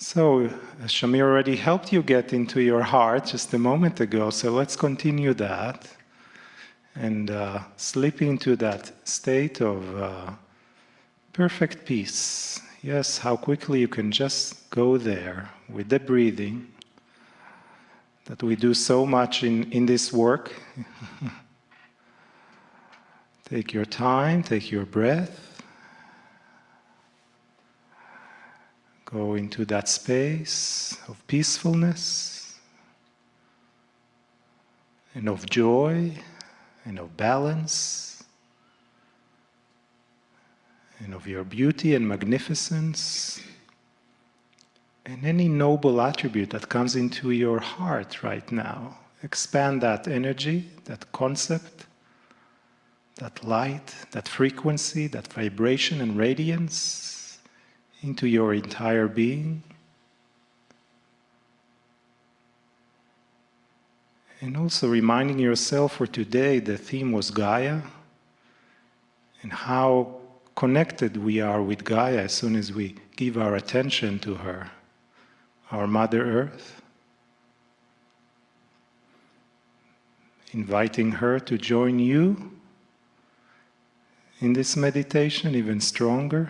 So, Shamir already helped you get into your heart just a moment ago, so let's continue that and slip into that state of perfect peace. Yes, how quickly you can just go there with the breathing that we do so much in this work. Take your time, take your breath. Go into that space of peacefulness and of joy and of balance and of your beauty and magnificence and any noble attribute that comes into your heart right now. Expand that energy, that concept, that light, that frequency, that vibration and radiance into your entire being. And also reminding yourself for today, the theme was Gaia, and how connected we are with Gaia as soon as we give our attention to her, our Mother Earth, inviting her to join you in this meditation even stronger.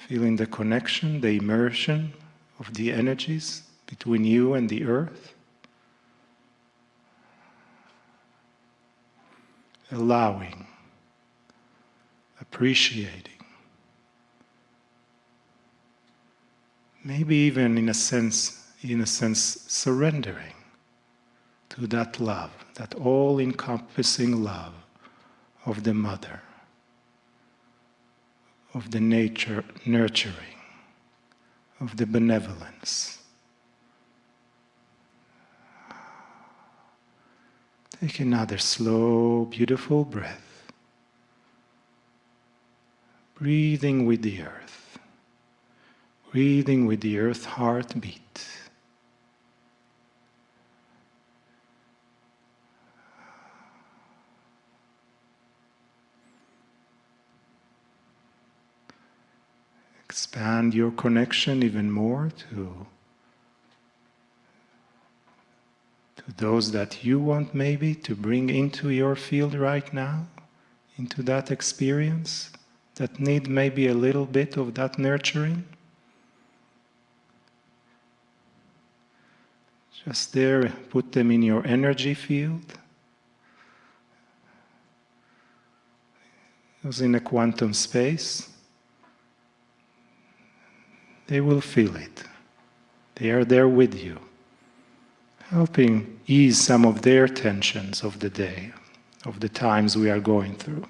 Feeling the connection, the immersion of the energies between you and the earth. Allowing, appreciating, maybe even in a sense surrendering to that love, that all-encompassing love of the Mother, of the nature nurturing, of the benevolence. Take another slow, beautiful breath, breathing with the earth, breathing with the earth heartbeat. Expand your connection even more to those that you want maybe to bring into your field right now, into that experience, that need maybe a little bit of that nurturing. Just there, put them in your energy field. Those in a quantum space, they will feel it. They are there with you, helping ease some of their tensions of the day, of the times we are going through.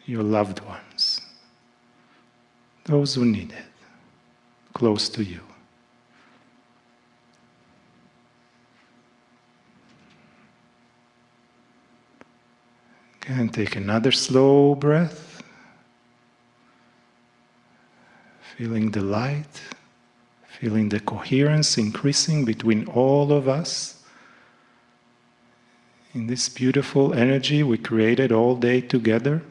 Your loved ones, those who need it, close to you. Again, take another slow breath, feeling the light, feeling the coherence increasing between all of us in this beautiful energy we created all day together,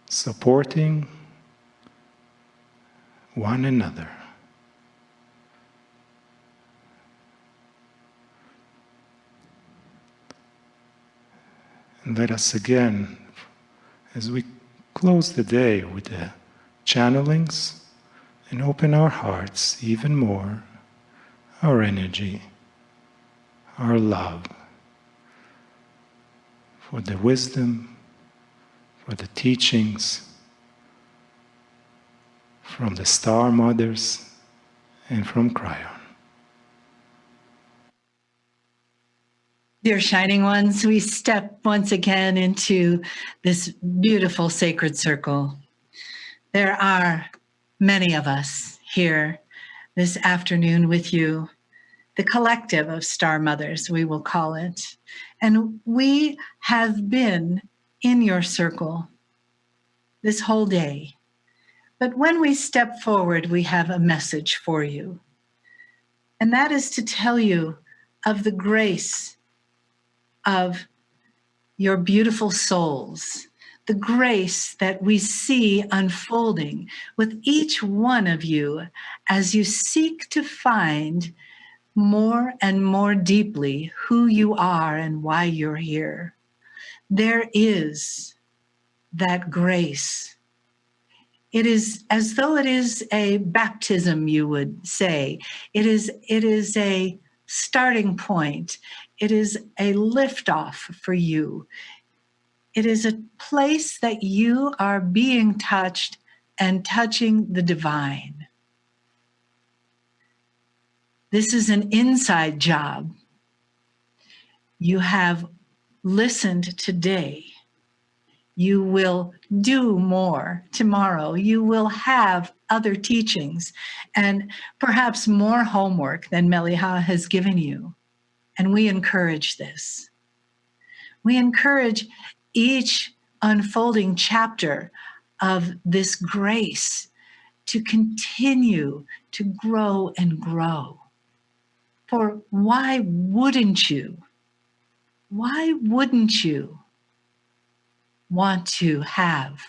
supporting one another. And let us again, as we close the day with the channelings, and open our hearts even more, our energy, our love, for the wisdom, for the teachings from the Star Mothers and from Kryon. Dear Shining Ones, we step once again into this beautiful sacred circle. There are many of us here this afternoon with you, the collective of Star Mothers, we will call it. And we have been in your circle this whole day. But when we step forward, we have a message for you. And that is to tell you of the grace of your beautiful souls, the grace that we see unfolding with each one of you as you seek to find more and more deeply who you are and why you're here. There is that grace. It is as though it is a baptism, you would say. It is a starting point. It is a liftoff for you. It is a place that you are being touched and touching the divine. This is an inside job. You have listened today. You will do more tomorrow. You will have other teachings and perhaps more homework than Meliha has given you. And we encourage this. We encourage each unfolding chapter of this grace to continue to grow and grow. For why wouldn't you? Why wouldn't you want to have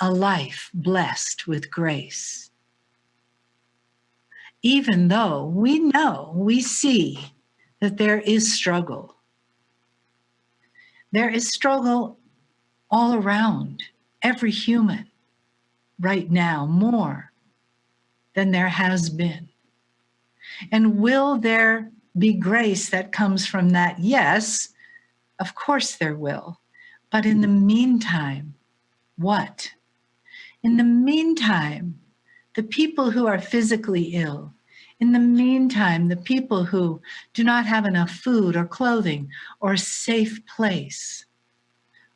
a life blessed with grace? Even though we know, we see that there is struggle. There is struggle all around every human right now, more than there has been. And will there be grace that comes from that? Yes, of course there will. But in the meantime, what? In the meantime, the people who are physically ill, in the meantime, the people who do not have enough food or clothing or a safe place,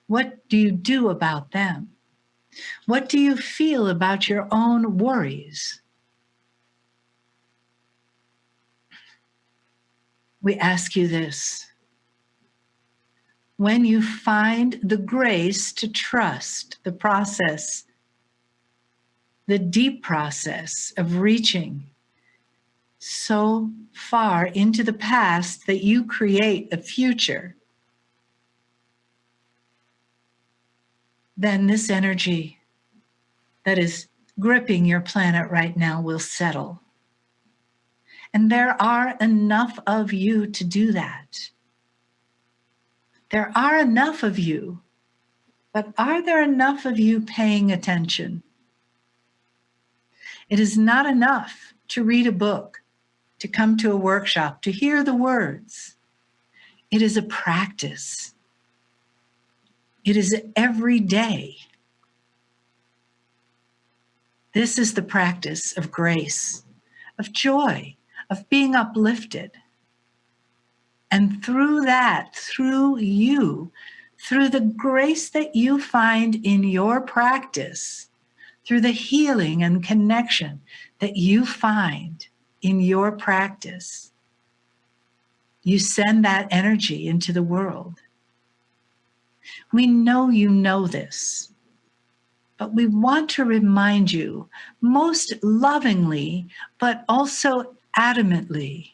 what do you do about them? What do you feel about your own worries? We ask you this. When you find the grace to trust the process, the deep process of reaching so far into the past that you create a future, then this energy that is gripping your planet right now will settle. And there are enough of you to do that. There are enough of you, but are there enough of you paying attention? It is not enough to read a book, to come to a workshop, to hear the words. It is a practice. It is every day. This is the practice of grace, of joy, of being uplifted. And through that, through you, through the grace that you find in your practice, through the healing and connection that you find in your practice, you send that energy into the world. We know you know this, but we want to remind you most lovingly, but also adamantly,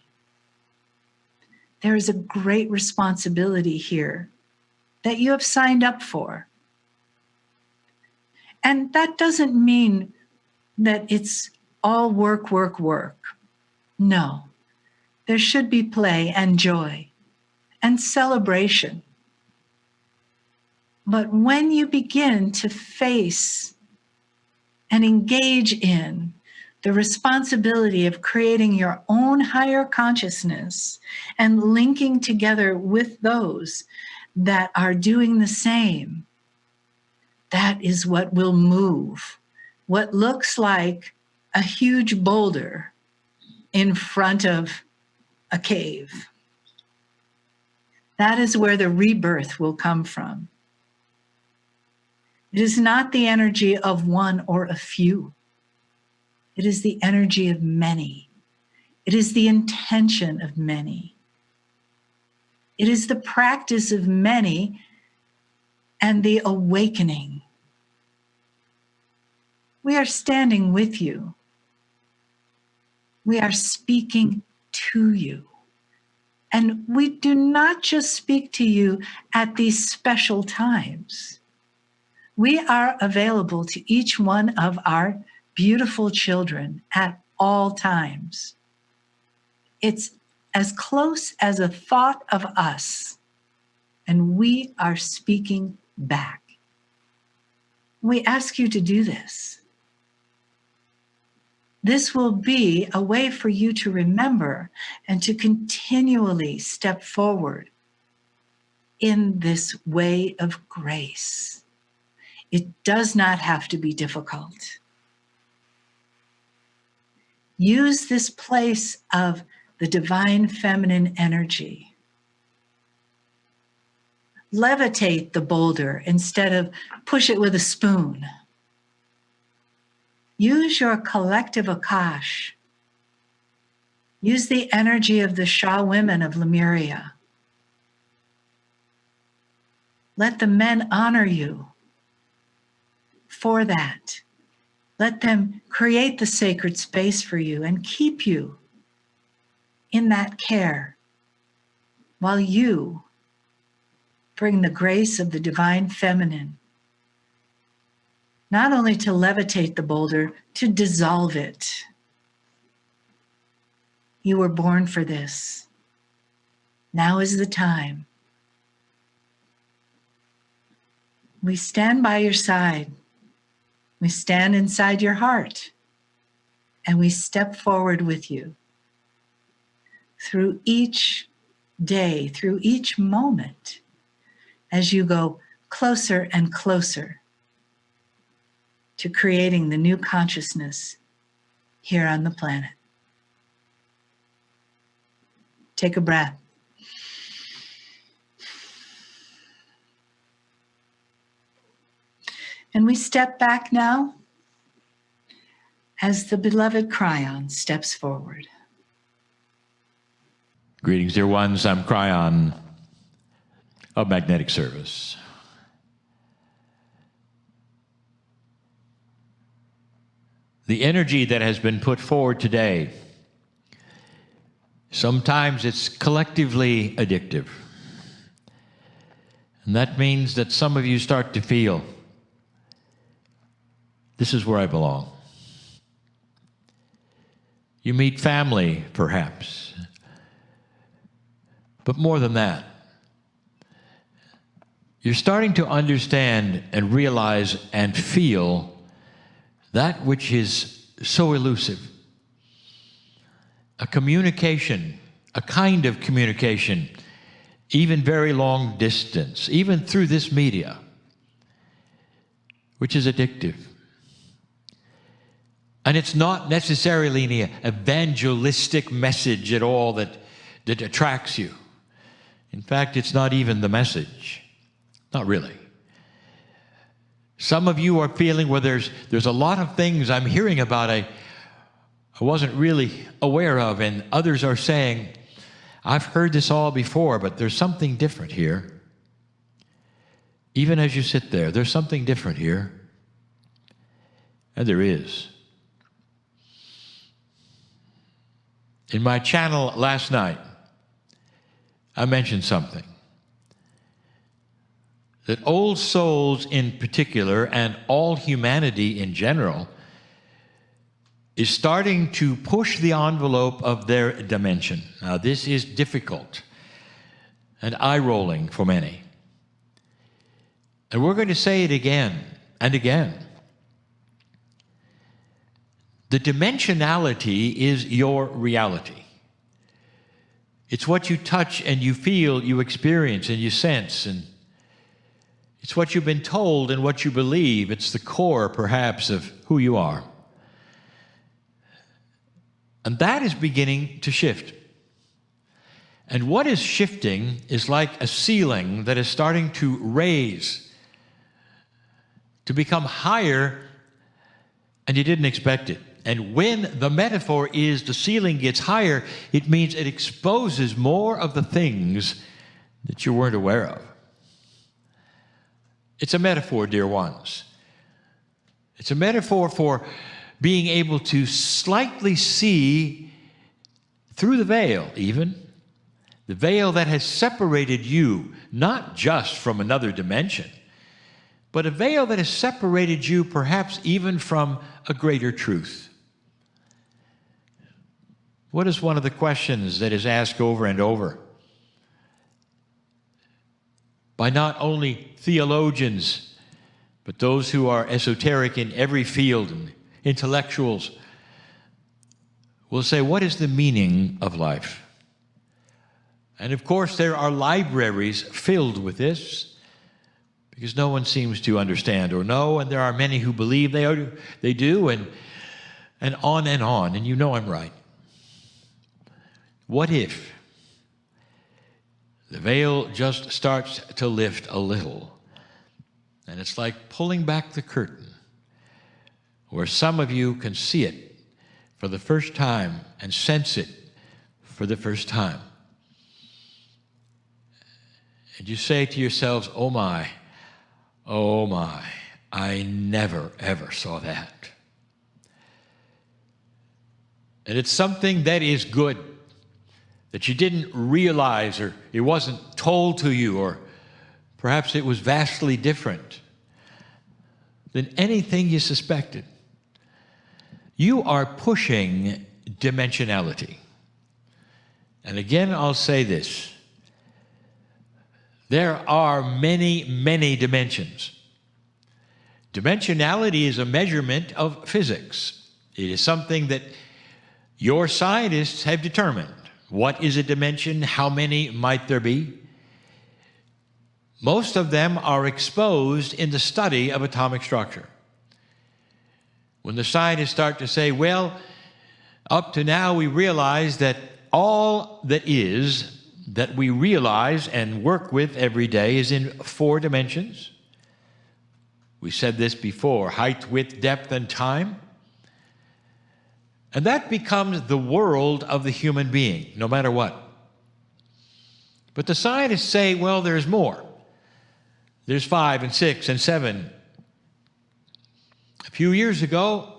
there is a great responsibility here that you have signed up for. And that doesn't mean that it's all work, work, work. No, there should be play and joy and celebration. But when you begin to face and engage in the responsibility of creating your own higher consciousness and linking together with those that are doing the same, that is what will move what looks like a huge boulder in front of a cave. That is where the rebirth will come from. It is not the energy of one or a few. It is the energy of many. It is the intention of many. It is the practice of many and the awakening. We are standing with you. We are speaking to you And we do not just speak to you at these special times. We are available to each one of our beautiful children at all times. It's as close as a thought of us, and we are speaking back. We ask you to do this. This will be a way for you to remember and to continually step forward in this way of grace. It does not have to be difficult. Use this place of the divine feminine energy. Levitate the boulder instead of push it with a spoon. Use your collective Akash. Use the energy of the Shah women of Lemuria. Let the men honor you for that. Let them create the sacred space for you and keep you in that care while you bring the grace of the divine feminine, not only to levitate the boulder, to dissolve it. You were born for this. Now is the time. We stand by your side. We stand inside your heart, and we step forward with you through each day, through each moment, as you go closer and closer to creating the new consciousness here on the planet. Take a breath. And we step back now as the beloved Kryon steps forward. Greetings, dear ones. I'm Kryon of Magnetic Service. The energy that has been put forward today, sometimes it's collectively addictive. And that means that some of you start to feel, this is where I belong. You meet family, perhaps. But more than that, you're starting to understand and realize and feel that which is so elusive. A communication, a kind of communication, even very long distance, even through this media, which is addictive. And it's not necessarily an evangelistic message at all that attracts you. In fact, it's not even the message. Not really. Some of you are feeling, well, there's a lot of things I'm hearing about I wasn't really aware of, and others are saying, I've heard this all before, but there's something different here. Even as you sit there, there's something different here. And there is. In my channel last night, I mentioned something. That old souls in particular, and all humanity in general, is starting to push the envelope of their dimension. Now, this is difficult and eye-rolling for many. And we're going to say it again and again. The dimensionality is your reality. It's what you touch and you feel, you experience and you sense, and it's what you've been told and what you believe. It's the core, perhaps, of who you are. And that is beginning to shift. And what is shifting is like a ceiling that is starting to raise, to become higher, and you didn't expect it. And when the metaphor is the ceiling gets higher, it means it exposes more of the things that you weren't aware of. It's a metaphor, dear ones. It's a metaphor for being able to slightly see through the veil, even, The veil that has separated you, not just from another dimension, but a veil that has separated you perhaps even from a greater truth. What is one of the questions that is asked over and over by not only theologians, but those who are esoteric in every field, and intellectuals will say, what is the meaning of life? And of course, there are libraries filled with this, because no one seems to understand or know, and there are many who believe they do, and on, and you know I'm right. What if the veil just starts to lift a little, and it's like pulling back the curtain, where some of you can see it for the first time and sense it for the first time. And you say to yourselves, oh my, I never ever saw that. And it's something that is good, that you didn't realize, or it wasn't told to you, or perhaps it was vastly different than anything you suspected. You are pushing dimensionality. And again, I'll say this. There are many, many dimensions. Dimensionality is a measurement of physics. It is something that your scientists have determined. What is a dimension? How many might there be? Most of them are exposed in the study of atomic structure. When the scientists start to say, well, up to now we realize that all that we realize and work with every day is in 4 dimensions. We said this before, height, width, depth, and time. And that becomes the world of the human being, no matter what. But the scientists say, well, there's more. There's 5 and 6 and 7. A few years ago,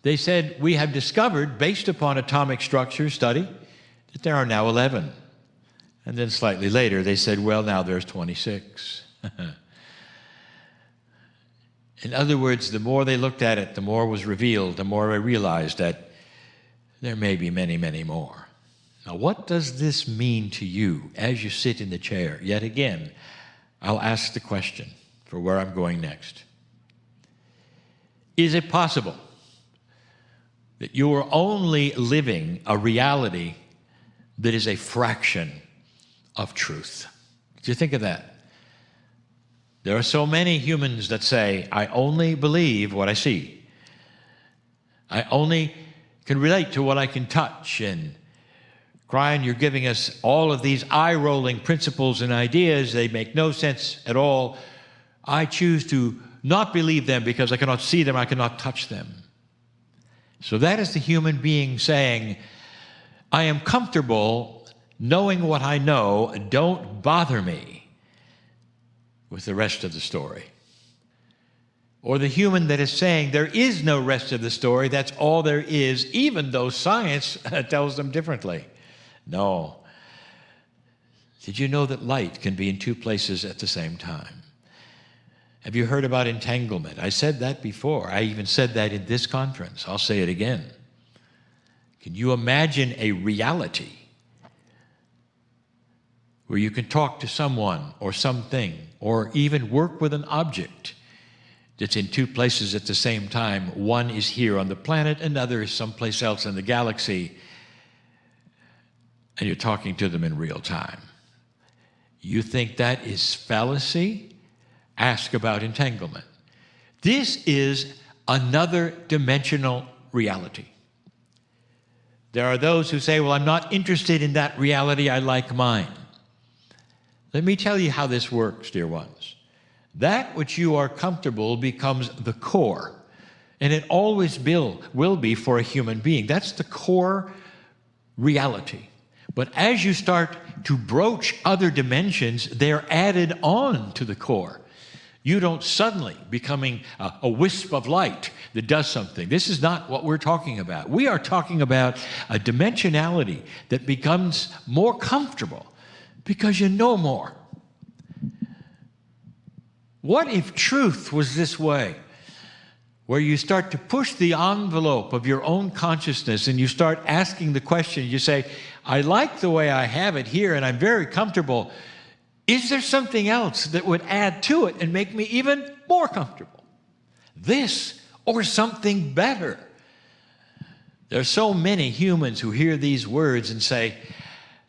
they said, we have discovered, based upon atomic structure study, that there are now 11. And then slightly later, they said, well, now there's 26. In other words, the more they looked at it, the more was revealed, the more I realized that there may be many, many more. Now, what does this mean to you as you sit in the chair? Yet again, I'll ask the question for where I'm going next. Is it possible that you are only living a reality that is a fraction of truth? Do you think of that? There are so many humans that say, I only believe what I see. I only can relate to what I can touch. And Kryon, you're giving us all of these eye-rolling principles and ideas. They make no sense at all. I choose to not believe them because I cannot see them, I cannot touch them. So that is the human being saying, I am comfortable knowing what I know. Don't bother me with the rest of the story. Or the human that is saying there is no rest of the story, that's all there is, even though science tells them differently. No. Did you know that light can be in 2 places at the same time? Have you heard about entanglement? I said that before. I even said that in this conference. I'll say it again. Can you imagine a reality where you can talk to someone or something, or even work with an object that's in 2 places at the same time? One is here on the planet, another is someplace else in the galaxy, and you're talking to them in real time. You think that is fallacy? Ask about entanglement. This is another dimensional reality. There are those who say, well, I'm not interested in that reality, I like mine. Let me tell you how this works, dear ones. That which you are comfortable becomes the core, and it always will be for a human being. That's the core reality. But as you start to broach other dimensions, they're added on to the core. You don't suddenly becoming a wisp of light that does something. This is not what we're talking about. We are talking about a dimensionality that becomes more comfortable because you know more. What if truth was this way, where you start to push the envelope of your own consciousness and you start asking the question, you say, I like the way I have it here and I'm very comfortable. Is there something else that would add to it and make me even more comfortable? This or something better? There are so many humans who hear these words and say,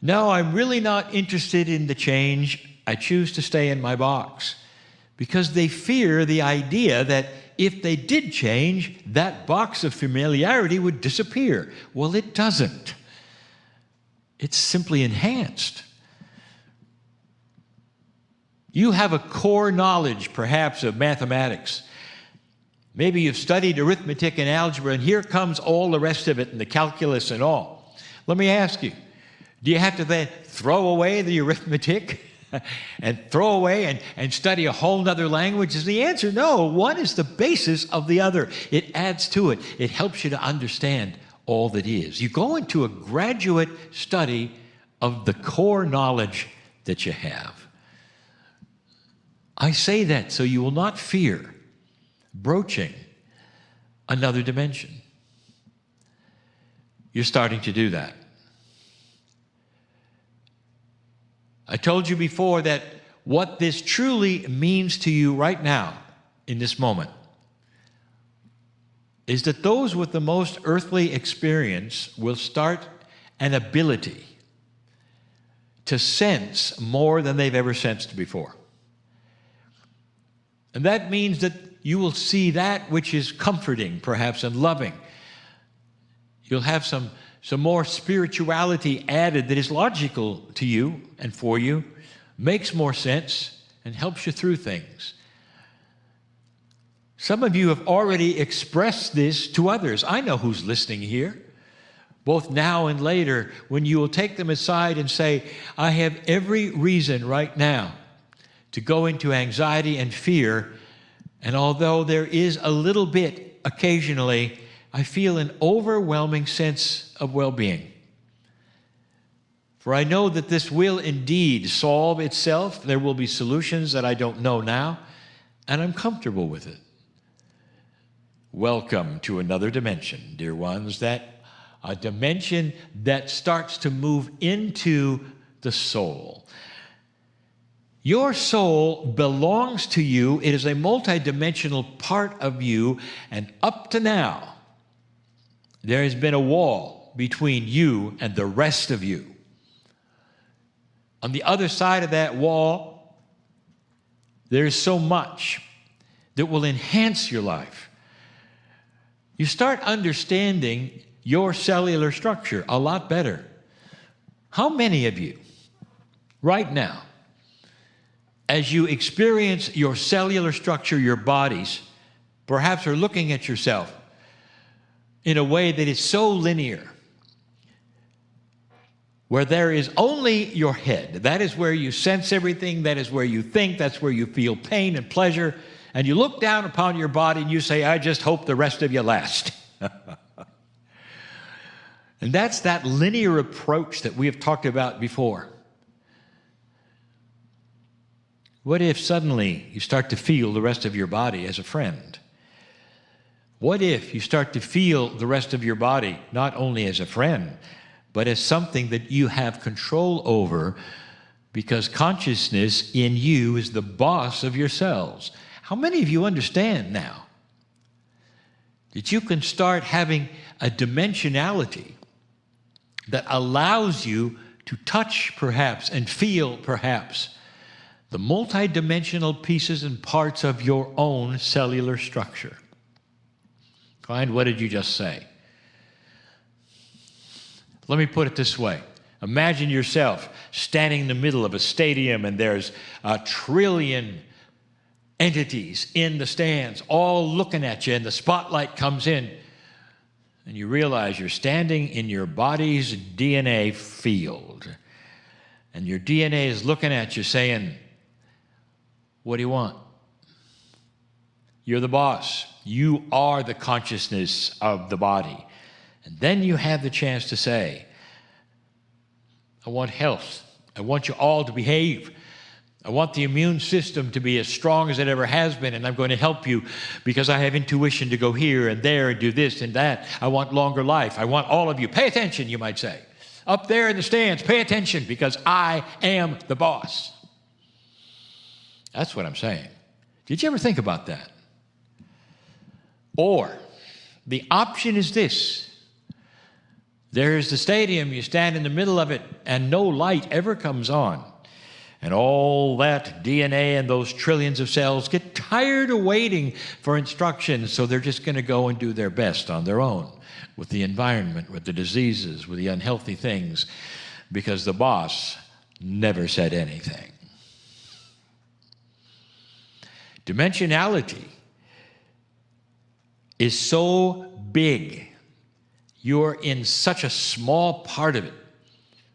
no, I'm really not interested in the change. I choose to stay in my box. Because they fear the idea that if they did change, that box of familiarity would disappear. Well, it doesn't. It's simply enhanced. You have a core knowledge, perhaps, of mathematics. Maybe you've studied arithmetic and algebra, and here comes all the rest of it, and the calculus and all. Let me ask you, do you have to then throw away the arithmetic and throw away and study a whole other language? Is the answer no. One is the basis of the other. It adds to it. It helps you to understand all that is. You go into a graduate study of the core knowledge that you have. I say that so you will not fear broaching another dimension. You're starting to do that. I told you before that what this truly means to you right now, in this moment, is that those with the most earthly experience will start an ability to sense more than they've ever sensed before. And that means that you will see that which is comforting, perhaps, and loving. You'll have some more spirituality added that is logical to you and for you, makes more sense, and helps you through things. Some of you have already expressed this to others. I know who's listening here, both now and later, when you will take them aside and say, I have every reason right now to go into anxiety and fear, and although there is a little bit occasionally, I feel an overwhelming sense of well-being. For I know that this will indeed solve itself. There will be solutions that I don't know now, and I'm comfortable with it. Welcome to another dimension, dear ones, that a dimension that starts to move into the soul. Your soul belongs to you. It is a multidimensional part of you, and up to now, there has been a wall between you and the rest of you. On the other side of that wall, there is so much that will enhance your life. You start understanding your cellular structure a lot better. How many of you, right now, as you experience your cellular structure, your bodies, perhaps are looking at yourself in a way that is so linear, where there is only your head. That is where you sense everything. That is where you think. That's where you feel pain and pleasure. And you look down upon your body and you say, I just hope the rest of you last. And that's that linear approach that we have talked about before. What if suddenly you start to feel the rest of your body as a friend? What if you start to feel the rest of your body not only as a friend, but as something that you have control over, because consciousness in you is the boss of your cells? How many of you understand now that you can start having a dimensionality that allows you to touch perhaps and feel perhaps the multidimensional pieces and parts of your own cellular structure? Find, what did you just say? Let me put it this way. Imagine yourself standing in the middle of a stadium and there's 1 trillion entities in the stands all looking at you, and the spotlight comes in and you realize you're standing in your body's DNA field, and your DNA is looking at you saying, what do you want? You're the boss. You are the consciousness of the body. And then you have the chance to say, I want health. I want you all to behave. I want the immune system to be as strong as it ever has been, and I'm going to help you because I have intuition to go here and there and do this and that. I want longer life. I want all of you. Pay attention, you might say. Up there in the stands, pay attention because I am the boss. That's what I'm saying. Did you ever think about that? Or the option is this. There's the stadium, you stand in the middle of it, and no light ever comes on. And all that DNA and those trillions of cells get tired of waiting for instructions, so they're just going to go and do their best on their own with the environment, with the diseases, with the unhealthy things, because the boss never said anything. Dimensionality is so big, you're in such a small part of it.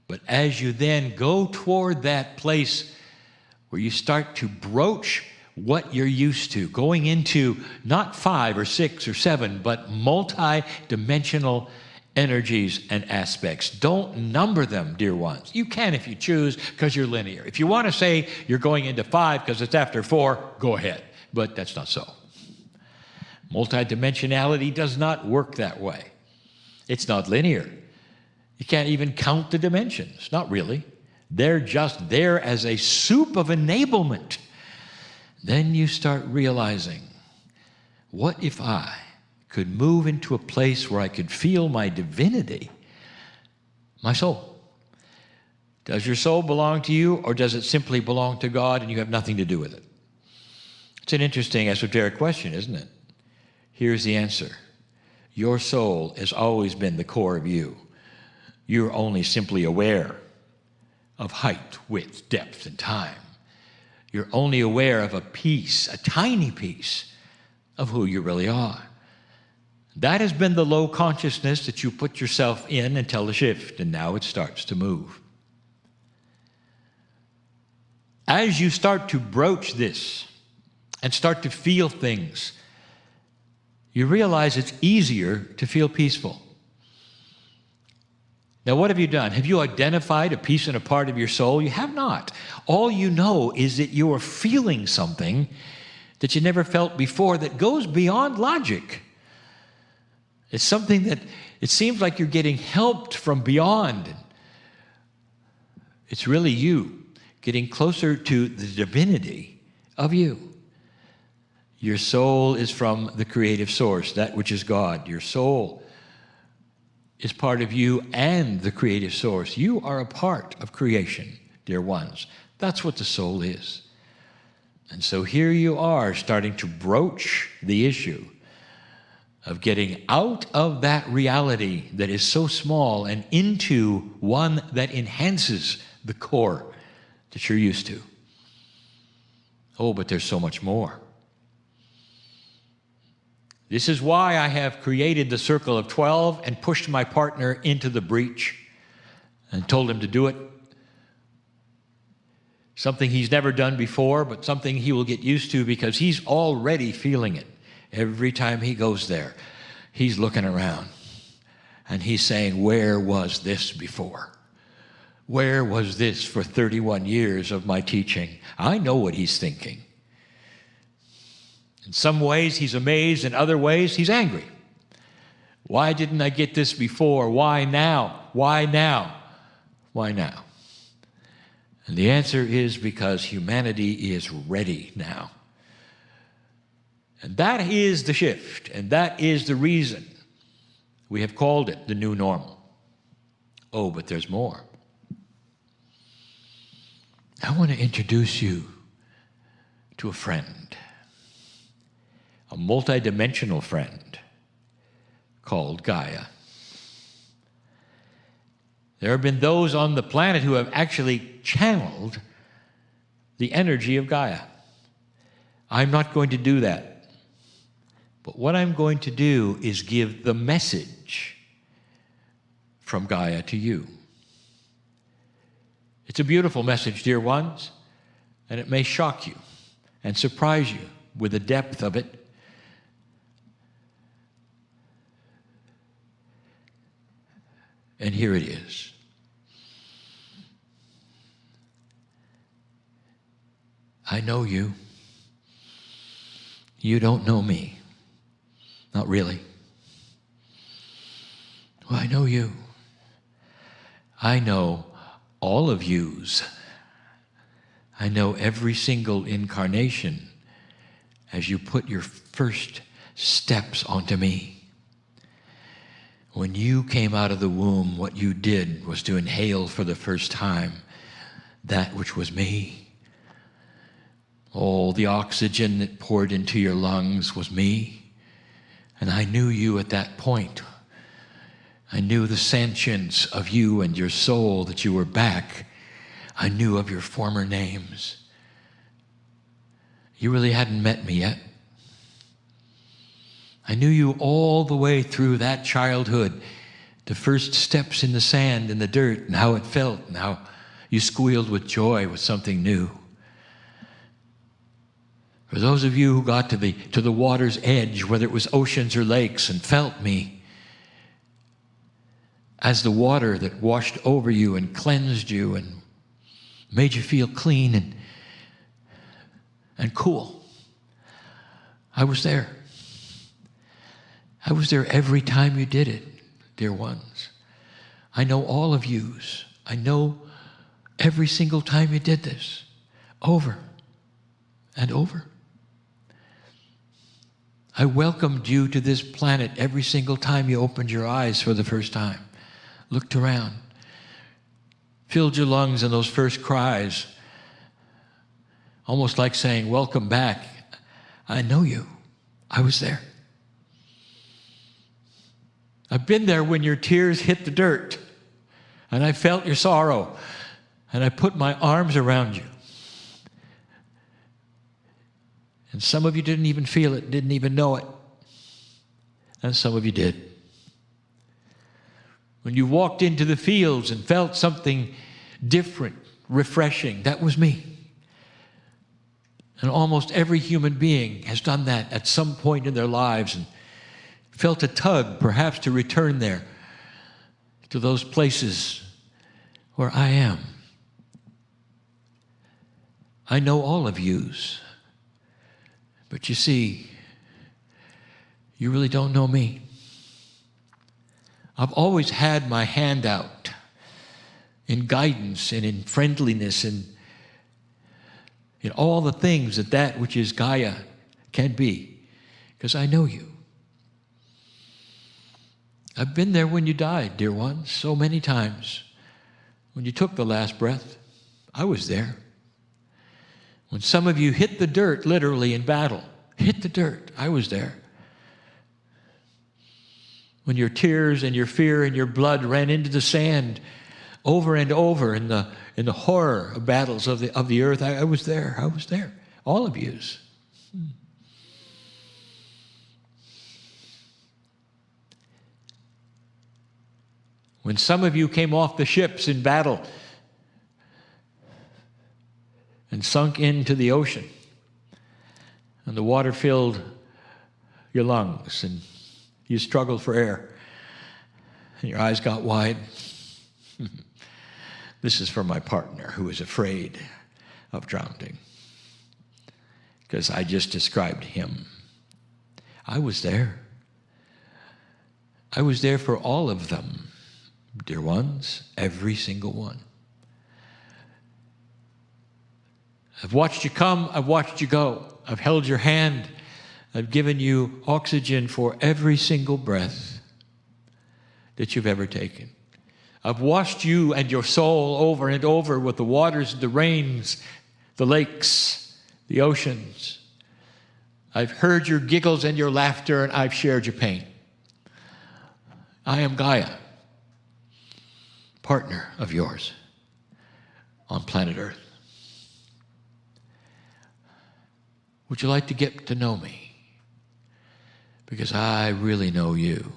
But as you then go toward that place where you start to broach what you're used to, going into not 5 or 6 or 7, but multi-dimensional energies and aspects. Don't number them, dear ones. You can if you choose, because you're linear. If you want to say you're going into 5 because it's after 4, go ahead. But that's not so. Multidimensionality does not work that way. It's not linear. You can't even count the dimensions. Not really. They're just there as a soup of enablement. Then you start realizing, what if I could move into a place where I could feel my divinity, my soul? Does your soul belong to you, or does it simply belong to God and you have nothing to do with it? It's an interesting esoteric question, isn't it? Here's the answer. Your soul has always been the core of you. You're only simply aware of height, width, depth, and time. You're only aware of a piece, a tiny piece, of who you really are. That has been the low consciousness that you put yourself in until the shift, and now it starts to move. As you start to broach this and start to feel things, you realize it's easier to feel peaceful. Now, what have you done? Have you identified a piece and a part of your soul? You have not. All you know is that you are feeling something that you never felt before that goes beyond logic. It's something that it seems like you're getting helped from beyond. It's really you getting closer to the divinity of you. Your soul is from the creative source, that which is God. Your soul is part of you and the creative source. You are a part of creation, dear ones. That's what the soul is. And so here you are starting to broach the issue of getting out of that reality that is so small and into one that enhances the core that you're used to. Oh, but there's so much more. This is why I have created the circle of 12 and pushed my partner into the breach and told him to do it. Something he's never done before, but something he will get used to because he's already feeling it. Every time he goes there, he's looking around and he's saying, where was this before? Where was this for 31 years of my teaching? I know what he's thinking. In some ways, he's amazed. In other ways, he's angry. Why didn't I get this before? Why now? Why now? Why now? And the answer is because humanity is ready now. And that is the shift, and that is the reason we have called it the new normal. Oh, but there's more. I want to introduce you to a friend. A multidimensional friend called Gaia. There have been those on the planet who have actually channeled the energy of Gaia. I'm not going to do that. But what I'm going to do is give the message from Gaia to you. It's a beautiful message, dear ones, and it may shock you and surprise you with the depth of it. And here it is. I know you. You don't know me. Not really. Well, I know you. I know all of yous. I know every single incarnation as you put your first steps onto me. When you came out of the womb, what you did was to inhale for the first time that which was me. All the oxygen that poured into your lungs was me. And I knew you at that point. I knew the sentience of you and your soul, that you were back. I knew of your former names. You really hadn't met me yet. I knew you all the way through that childhood, the first steps in the sand and the dirt, and how it felt, and how you squealed with joy with something new. For those of you who got to the water's edge, whether it was oceans or lakes, and felt me as the water that washed over you and cleansed you and made you feel clean and cool, I was there. I was there every time you did it, dear ones. I know all of yous. I know every single time you did this, over and over. I welcomed you to this planet every single time you opened your eyes for the first time, looked around, filled your lungs in those first cries, almost like saying, welcome back. I know you. I was there. I've been there when your tears hit the dirt, and I felt your sorrow, and I put my arms around you. And some of you didn't even feel it, didn't even know it. And some of you did. When you walked into the fields and felt something different, refreshing, that was me. And almost every human being has done that at some point in their lives and felt a tug, perhaps, to return there, to those places where I am. I know all of yous. But you see, you really don't know me. I've always had my hand out in guidance and in friendliness and in all the things that which is Gaia can be, because I know you. I've been there when you died, dear ones, so many times. When you took the last breath, I was there. When some of you hit the dirt, literally in battle, hit the dirt, I was there. When your tears and your fear and your blood ran into the sand over and over in the horror of battles of the earth, I was there. I was there. All of yous. When some of you came off the ships in battle and sunk into the ocean, and the water filled your lungs, and you struggled for air, and your eyes got wide. This is for my partner who is afraid of drowning, because I just described him. I was there. I was there for all of them, dear ones, every single one. I've watched you come, I've watched you go. I've held your hand. I've given you oxygen for every single breath that you've ever taken. I've washed you and your soul over and over with the waters, the rains, the lakes, the oceans. I've heard your giggles and your laughter, and I've shared your pain. I am Gaia, partner of yours on planet Earth. Would you like to get to know me? Because I really know you.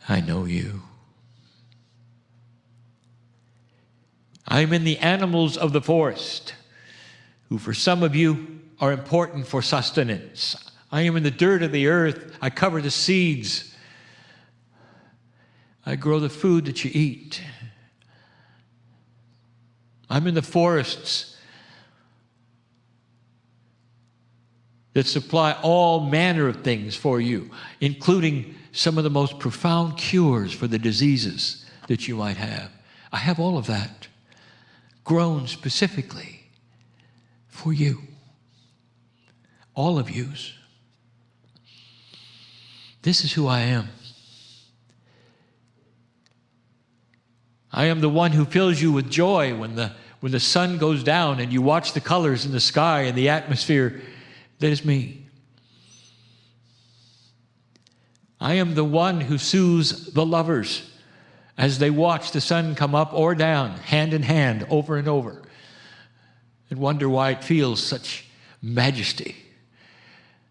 I know you. I'm in the animals of the forest, who for some of you are important for sustenance. I am in the dirt of the earth. I cover the seeds. I grow the food that you eat. I'm in the forests that supply all manner of things for you, including some of the most profound cures for the diseases that you might have. I have all of that grown specifically for you. All of yous. This is who I am. I am the one who fills you with joy when the sun goes down and you watch the colors in the sky and the atmosphere. That is me. I am the one who soothes the lovers as they watch the sun come up or down, hand in hand, over and over, and wonder why it feels such majesty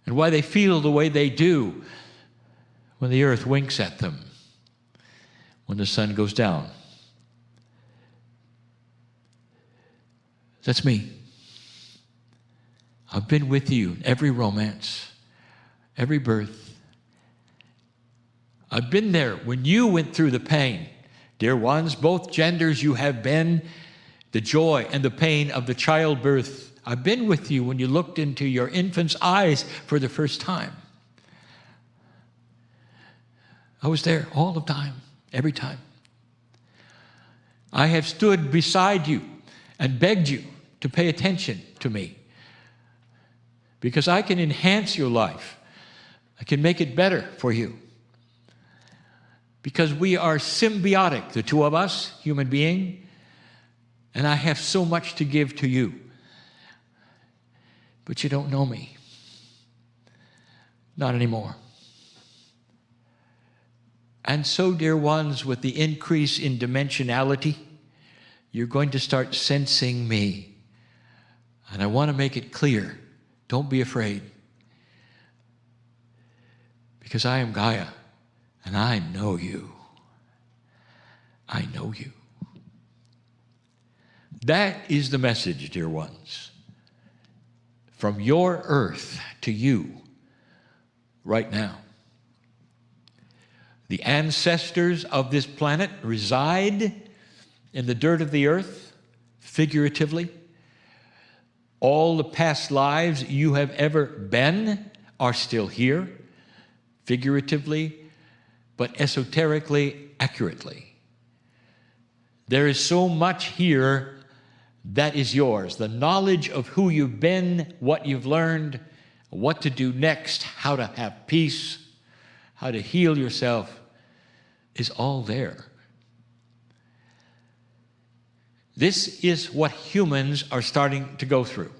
and why they feel the way they do when the earth winks at them, when the sun goes down. That's me. I've been with you in every romance, every birth. I've been there when you went through the pain. Dear ones, both genders, you have been the joy and the pain of the childbirth. I've been with you when you looked into your infant's eyes for the first time. I was there all the time, every time. I have stood beside you and begged you to pay attention to me, because I can enhance your life. I can make it better for you. Because we are symbiotic, the two of us, human being, and I have so much to give to you. But you don't know me. Not anymore. And so, dear ones, with the increase in dimensionality, you're going to start sensing me. And I want to make it clear. Don't be afraid. Because I am Gaia, and I know you. I know you. That is the message, dear ones. From your earth to you right now. The ancestors of this planet reside in the dirt of the earth, figuratively. All the past lives you have ever been are still here, figuratively, but esoterically, accurately. There is so much here that is yours. The knowledge of who you've been, what you've learned, what to do next, how to have peace, how to heal yourself, is all there. This is what humans are starting to go through.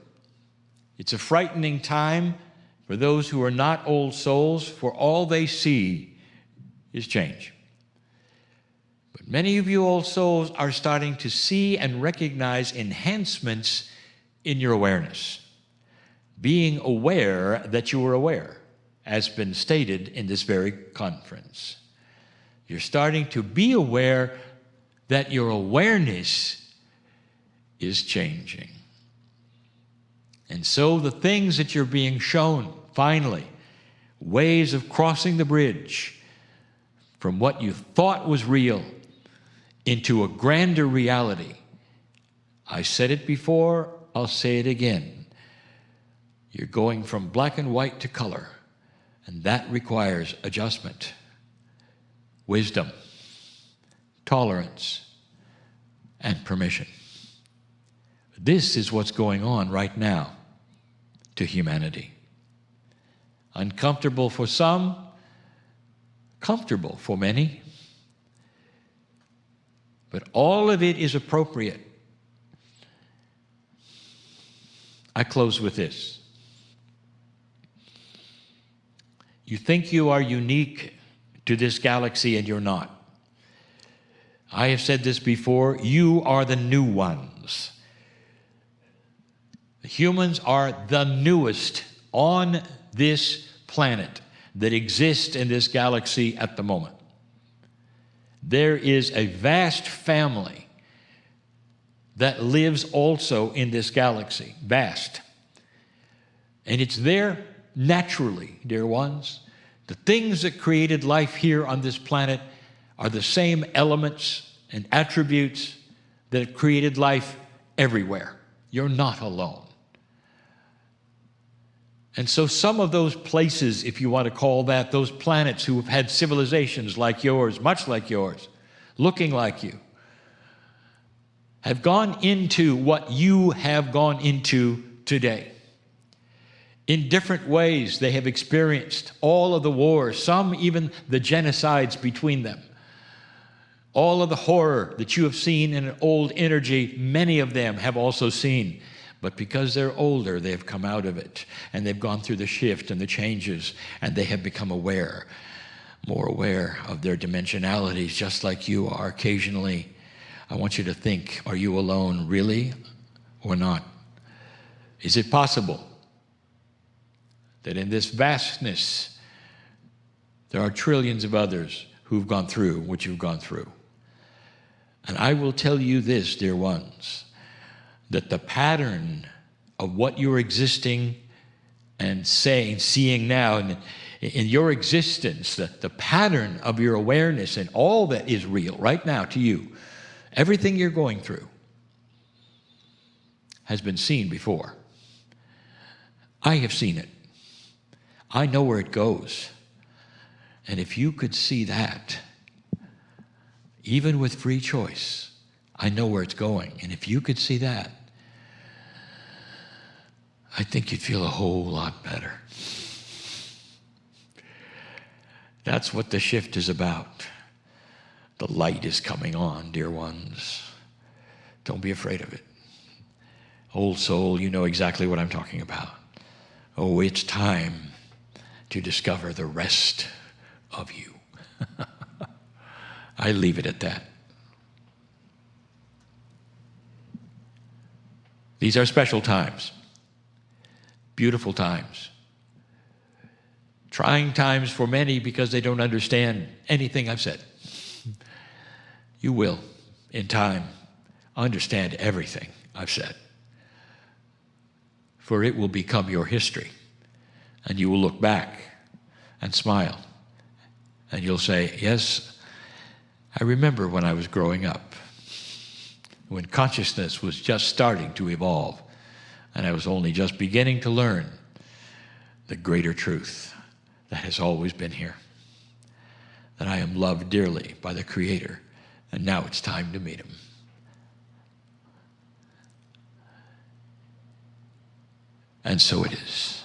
It's a frightening time for those who are not old souls, for all they see is change. But many of you old souls are starting to see and recognize enhancements in your awareness. Being aware that you are aware, as been stated in this very conference. You're starting to be aware that your awareness is changing. And so the things that you're being shown, finally, ways of crossing the bridge from what you thought was real into a grander reality. I said it before, I'll say it again. You're going from black and white to color, and that requires adjustment, wisdom, tolerance, and permission. This is what's going on right now to humanity. Uncomfortable for some, comfortable for many. But all of it is appropriate. I close with this. You think you are unique to this galaxy, and you're not. I have said this before, you are the new ones. Humans are the newest on this planet that exists in this galaxy at the moment. There is a vast family that lives also in this galaxy, vast. And it's there naturally, dear ones. The things that created life here on this planet are the same elements and attributes that have created life everywhere. You're not alone. And so some of those places, if you want to call that, those planets who have had civilizations like yours, much like yours, looking like you, have gone into what you have gone into today. In different ways, they have experienced all of the wars, some even the genocides between them. All of the horror that you have seen in an old energy, many of them have also seen. But because they're older, they have come out of it, and they've gone through the shift and the changes, and they have become aware, more aware of their dimensionalities, just like you are occasionally. I want you to think, are you alone, really, or not? Is it possible that in this vastness, there are trillions of others who've gone through what you've gone through? And I will tell you this, dear ones, that the pattern of what you're existing and saying, seeing now in your existence, the pattern of your awareness and all that is real right now to you, everything you're going through has been seen before. I have seen it. I know where it goes. And if you could see that, even with free choice, I know where it's going. And if you could see that, I think you'd feel a whole lot better. That's what the shift is about. The light is coming on, dear ones. Don't be afraid of it. Old soul, you know exactly what I'm talking about. Oh, it's time to discover the rest of you. I leave it at that. These are special times, beautiful times, trying times for many because they don't understand anything I've said. You will, in time, understand everything I've said, for it will become your history, and you will look back and smile, and you'll say, yes, I remember when I was growing up, when consciousness was just starting to evolve, and I was only just beginning to learn the greater truth that has always been here, that I am loved dearly by the Creator, and now it's time to meet Him. And so it is.